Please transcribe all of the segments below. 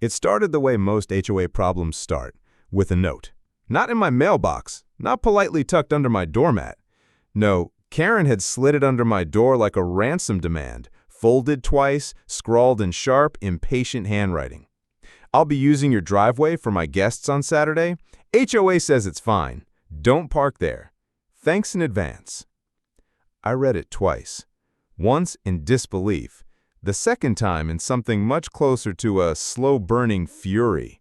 It started the way most HOA problems start, with a note. Not in my mailbox, not politely tucked under my doormat. No, Karen had slid it under my door like a ransom demand, folded twice, scrawled in sharp, impatient handwriting. "I'll be using your driveway for my guests on Saturday. HOA says it's fine. Don't park there. Thanks in advance." I read it twice. Once in disbelief, the second time in something much closer to a slow-burning fury.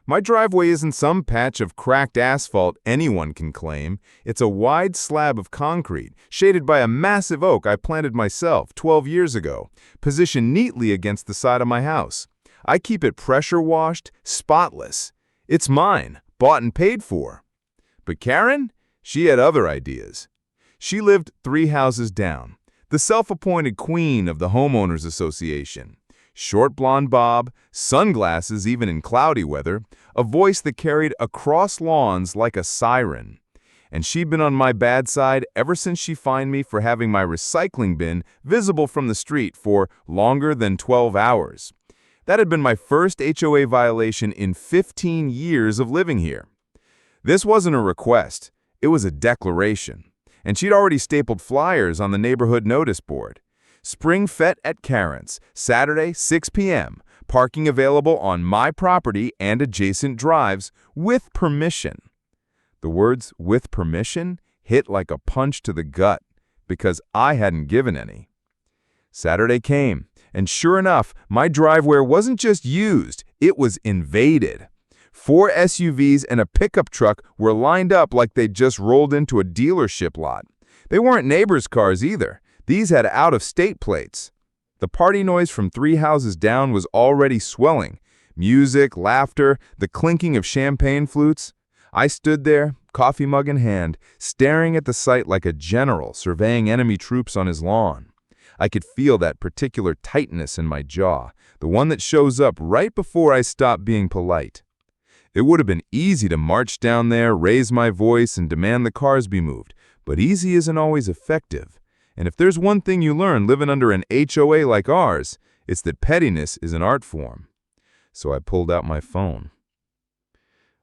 My driveway isn't some patch of cracked asphalt anyone can claim. It's a wide slab of concrete, shaded by a massive oak I planted myself 12 years ago, positioned neatly against the side of my house. I keep it pressure-washed, spotless. It's mine, bought and paid for. But Karen? She had other ideas. She lived 3 houses down, the self-appointed queen of the homeowners association. Short blonde bob, sunglasses even in cloudy weather, a voice that carried across lawns like a siren. And she'd been on my bad side ever since she fined me for having my recycling bin visible from the street for longer than 12 hours. That had been my first HOA violation in 15 years of living here. This wasn't a request, it was a declaration. And she'd already stapled flyers on the neighborhood notice board. Spring Fete at Karen's, Saturday, 6 p.m. Parking available on my property and adjacent drives with permission. The words "with permission" hit like a punch to the gut because I hadn't given any. Saturday came, and sure enough, my driveway wasn't just used, it was invaded. 4 SUVs and a pickup truck were lined up like they'd just rolled into a dealership lot. They weren't neighbors' cars either. These had out-of-state plates. The party noise from 3 houses down was already swelling. Music, laughter, the clinking of champagne flutes. I stood there, coffee mug in hand, staring at the sight like a general surveying enemy troops on his lawn. I could feel that particular tightness in my jaw, the one that shows up right before I stop being polite. It would have been easy to march down there, raise my voice, and demand the cars be moved, but easy isn't always effective. And if there's one thing you learn living under an HOA like ours, it's that pettiness is an art form. So I pulled out my phone.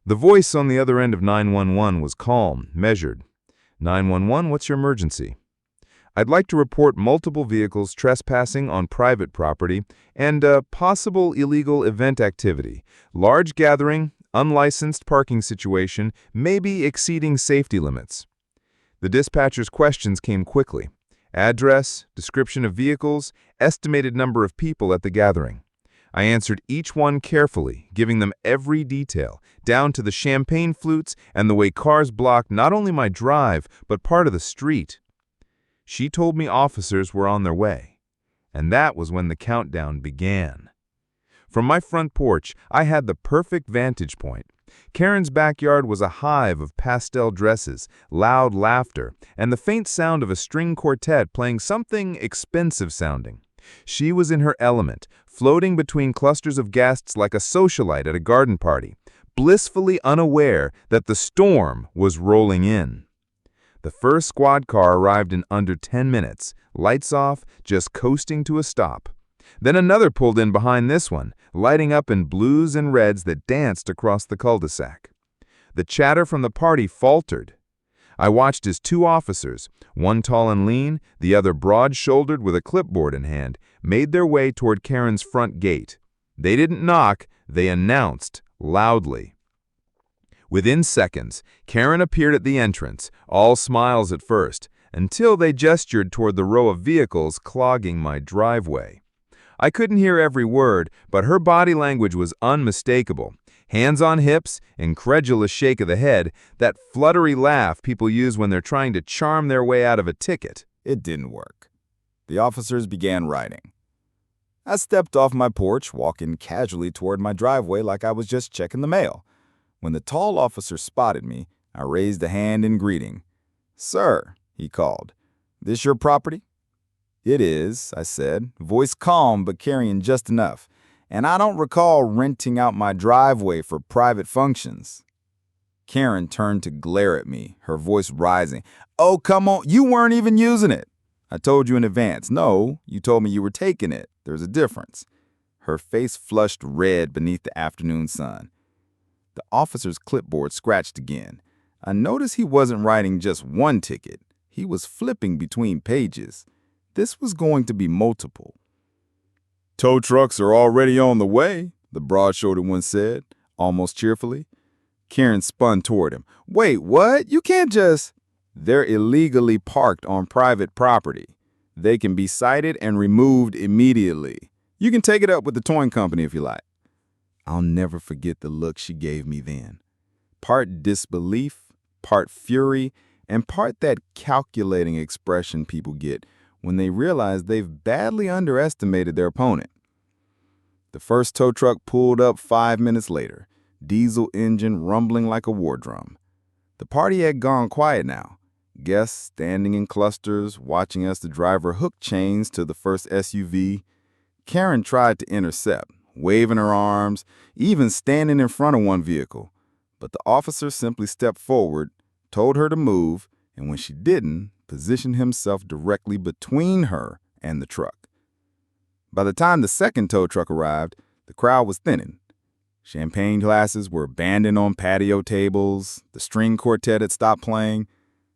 The voice on the other end of 911 was calm, measured. 911, what's your emergency? I'd like to report multiple vehicles trespassing on private property and possible illegal event activity. Large gathering, unlicensed parking situation, maybe exceeding safety limits. The dispatcher's questions came quickly. Address, description of vehicles, estimated number of people at the gathering. I answered each one carefully, giving them every detail, down to the champagne flutes and the way cars blocked not only my drive, but part of the street. She told me officers were on their way, and that was when the countdown began. From my front porch, I had the perfect vantage point. Karen's backyard was a hive of pastel dresses, loud laughter, and the faint sound of a string quartet playing something expensive-sounding. She was in her element, floating between clusters of guests like a socialite at a garden party, blissfully unaware that the storm was rolling in. The first squad car arrived in under 10 minutes, lights off, just coasting to a stop. Then another pulled in behind this one, lighting up in blues and reds that danced across the cul-de-sac. The chatter from the party faltered. I watched as 2 officers, one tall and lean, the other broad-shouldered with a clipboard in hand, made their way toward Karen's front gate. They didn't knock, they announced loudly. Within seconds, Karen appeared at the entrance, all smiles at first, until they gestured toward the row of vehicles clogging my driveway. I couldn't hear every word, but her body language was unmistakable. Hands on hips, incredulous shake of the head, that fluttery laugh people use when they're trying to charm their way out of a ticket. It didn't work. The officers began riding. I stepped off my porch, walking casually toward my driveway like I was just checking the mail. When the tall officer spotted me, I raised a hand in greeting. "Sir," he called, "this your property?" "It is," I said, voice calm but carrying just enough. "And I don't recall renting out my driveway for private functions." Karen turned to glare at me, her voice rising. "Oh, come on, you weren't even using it. I told you in advance. No, you told me you were taking it. There's a difference." her face flushed red beneath the afternoon sun. The officer's clipboard scratched again. I noticed he wasn't writing just one ticket. He was flipping between pages. This was going to be multiple. "Tow trucks are already on the way," the broad-shouldered one said, almost cheerfully. Karen spun toward him. "Wait, what? You can't just—" "They're illegally parked on private property. They can be cited and removed immediately. You can take it up with the towing company if you like." I'll never forget the look she gave me then. Part disbelief, part fury, and part that calculating expression people get when they realize they've badly underestimated their opponent. The first tow truck pulled up 5 minutes later, diesel engine rumbling like a war drum. The party had gone quiet now. Guests standing in clusters, watching as the driver hooked chains to the first SUV. Karen tried to intercept, waving her arms, even standing in front of one vehicle. But the officer simply stepped forward, told her to move, and when she didn't, positioned himself directly between her and the truck. By the time the second tow truck arrived, the crowd was thinning. Champagne glasses were abandoned on patio tables, the string quartet had stopped playing,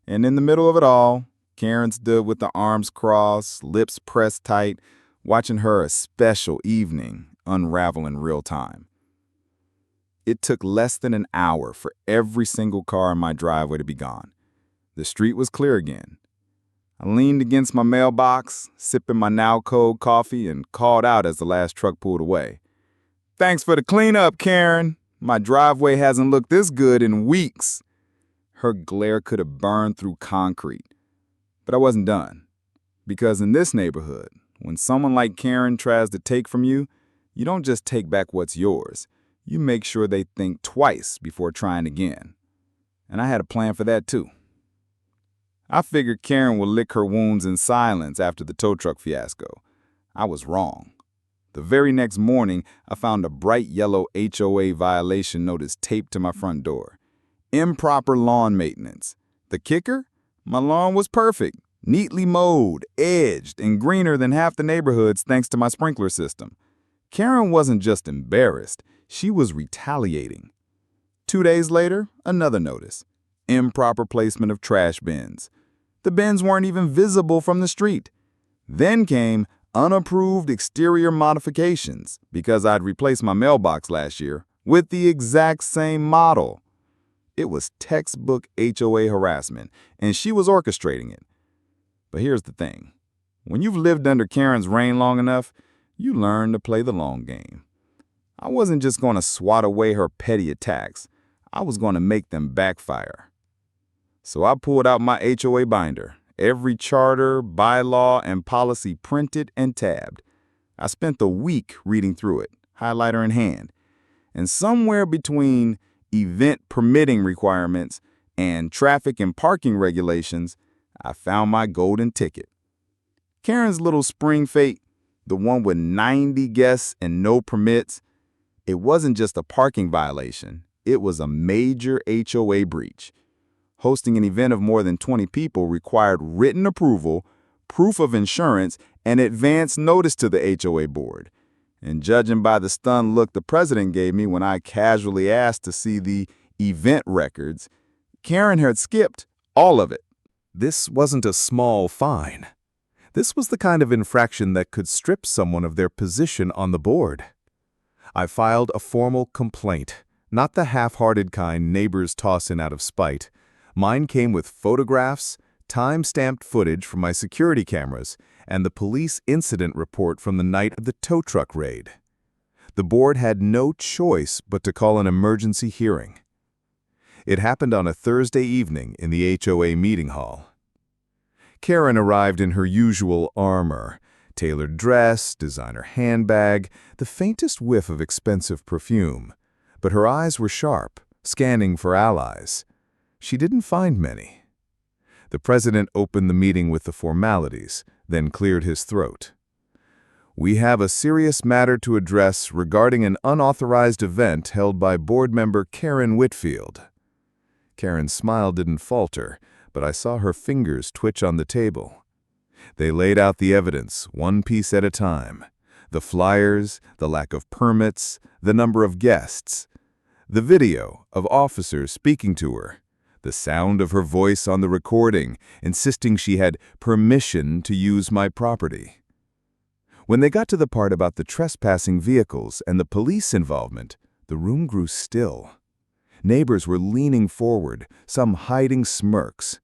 and in the middle of it all, Karen stood with the arms crossed, lips pressed tight, watching her special evening unravel in real time. It took less than an hour for every single car in my driveway to be gone. The street was clear again. I leaned against my mailbox, sipping my now cold coffee, and called out as the last truck pulled away. "Thanks for the cleanup, Karen. My driveway hasn't looked this good in weeks." Her glare could have burned through concrete. But I wasn't done. Because in this neighborhood, when someone like Karen tries to take from you, you don't just take back what's yours. You make sure they think twice before trying again. And I had a plan for that too. I figured Karen would lick her wounds in silence after the tow truck fiasco. I was wrong. The very next morning, I found a bright yellow HOA violation notice taped to my front door. Improper lawn maintenance. The kicker? My lawn was perfect, neatly mowed, edged, and greener than half the neighborhoods thanks to my sprinkler system. Karen wasn't just embarrassed, she was retaliating. 2 days later, another notice. Improper placement of trash bins. The bins weren't even visible from the street. Then came unapproved exterior modifications because I'd replaced my mailbox last year with the exact same model. It was textbook HOA harassment, and she was orchestrating it. But here's the thing. When you've lived under Karen's reign long enough, you learn to play the long game. I wasn't just going to swat away her petty attacks. I was going to make them backfire. So I pulled out my HOA binder, every charter, bylaw, and policy printed and tabbed. I spent a week reading through it, highlighter in hand. And somewhere between event permitting requirements and traffic and parking regulations, I found my golden ticket. Karen's little spring fete, the one with 90 guests and no permits, it wasn't just a parking violation. It was a major HOA breach. Hosting an event of more than 20 people required written approval, proof of insurance, and advance notice to the HOA board. And judging by the stunned look the president gave me when I casually asked to see the event records, Karen had skipped all of it. This wasn't a small fine. This was the kind of infraction that could strip someone of their position on the board. I filed a formal complaint, not the half-hearted kind neighbors toss in out of spite. Mine came with photographs, time-stamped footage from my security cameras, and the police incident report from the night of the tow truck raid. The board had no choice but to call an emergency hearing. It happened on a Thursday evening in the HOA meeting hall. Karen arrived in her usual armor, tailored dress, designer handbag, the faintest whiff of expensive perfume. But her eyes were sharp, scanning for allies. She didn't find many. The president opened the meeting with the formalities, then cleared his throat. "We have a serious matter to address regarding an unauthorized event held by board member Karen Whitfield." Karen's smile didn't falter, but I saw her fingers twitch on the table. They laid out the evidence, one piece at a time. The flyers, the lack of permits, the number of guests. The video of officers speaking to her. The sound of her voice on the recording, insisting she had permission to use my property. When they got to the part about the trespassing vehicles and the police involvement, the room grew still. Neighbors were leaning forward, some hiding smirks.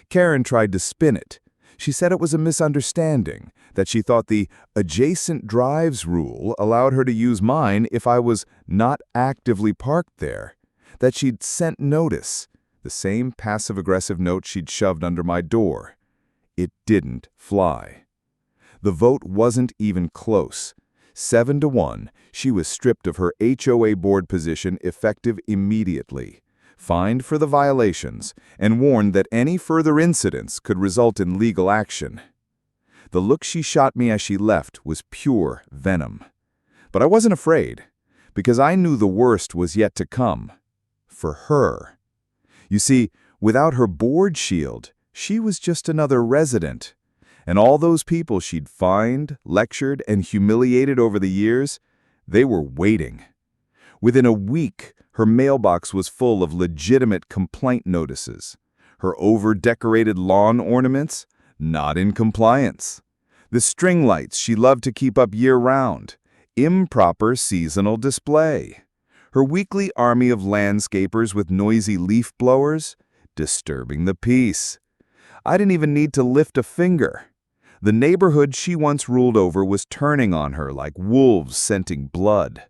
Karen tried to spin it. She said it was a misunderstanding, that she thought the adjacent drives rule allowed her to use mine if I was not actively parked there, that she'd sent notice, the same passive-aggressive note she'd shoved under my door. It didn't fly. The vote wasn't even close. 7-1, she was stripped of her HOA board position effective immediately, fined for the violations, and warned that any further incidents could result in legal action. The look she shot me as she left was pure venom. But I wasn't afraid, because I knew the worst was yet to come. For her. You see, without her board shield, she was just another resident. And all those people she'd fined, lectured, and humiliated over the years, they were waiting. Within a week, her mailbox was full of legitimate complaint notices. Her over-decorated lawn ornaments, not in compliance. The string lights she loved to keep up year-round, improper seasonal display. Her weekly army of landscapers with noisy leaf blowers, disturbing the peace. I didn't even need to lift a finger. The neighborhood she once ruled over was turning on her like wolves scenting blood.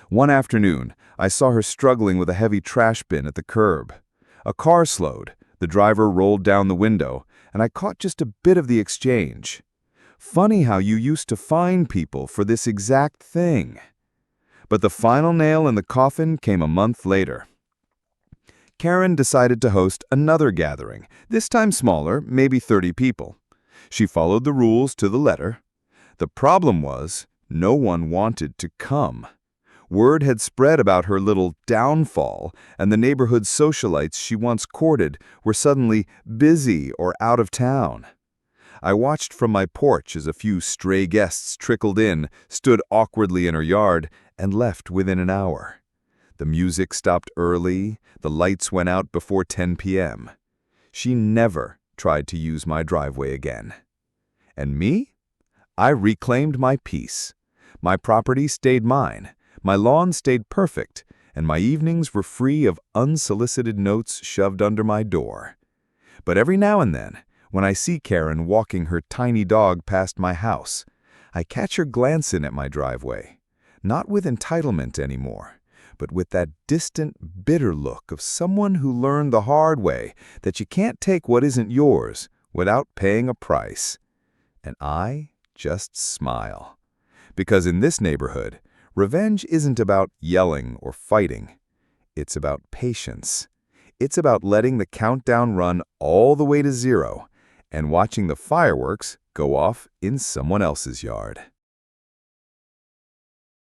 One afternoon, I saw her struggling with a heavy trash bin at the curb. A car slowed, the driver rolled down the window, and I caught just a bit of the exchange. Funny how you used to fine people for this exact thing. But the final nail in the coffin came a month later. Karen decided to host another gathering, this time smaller, maybe 30 people. She followed the rules to the letter. The problem was, no one wanted to come. Word had spread about her little downfall, and the neighborhood socialites she once courted were suddenly busy or out of town. I watched from my porch as a few stray guests trickled in, stood awkwardly in her yard, and left within an hour. The music stopped early, the lights went out before 10 p.m. She never tried to use my driveway again. And me? I reclaimed my peace. My property stayed mine, my lawn stayed perfect, and my evenings were free of unsolicited notes shoved under my door. But every now and then, when I see Karen walking her tiny dog past my house, I catch her glancing at my driveway, not with entitlement anymore, but with that distant, bitter look of someone who learned the hard way that you can't take what isn't yours without paying a price. And I just smile. Because in this neighborhood, revenge isn't about yelling or fighting. It's about patience. It's about letting the countdown run all the way to 0 and watching the fireworks go off in someone else's yard.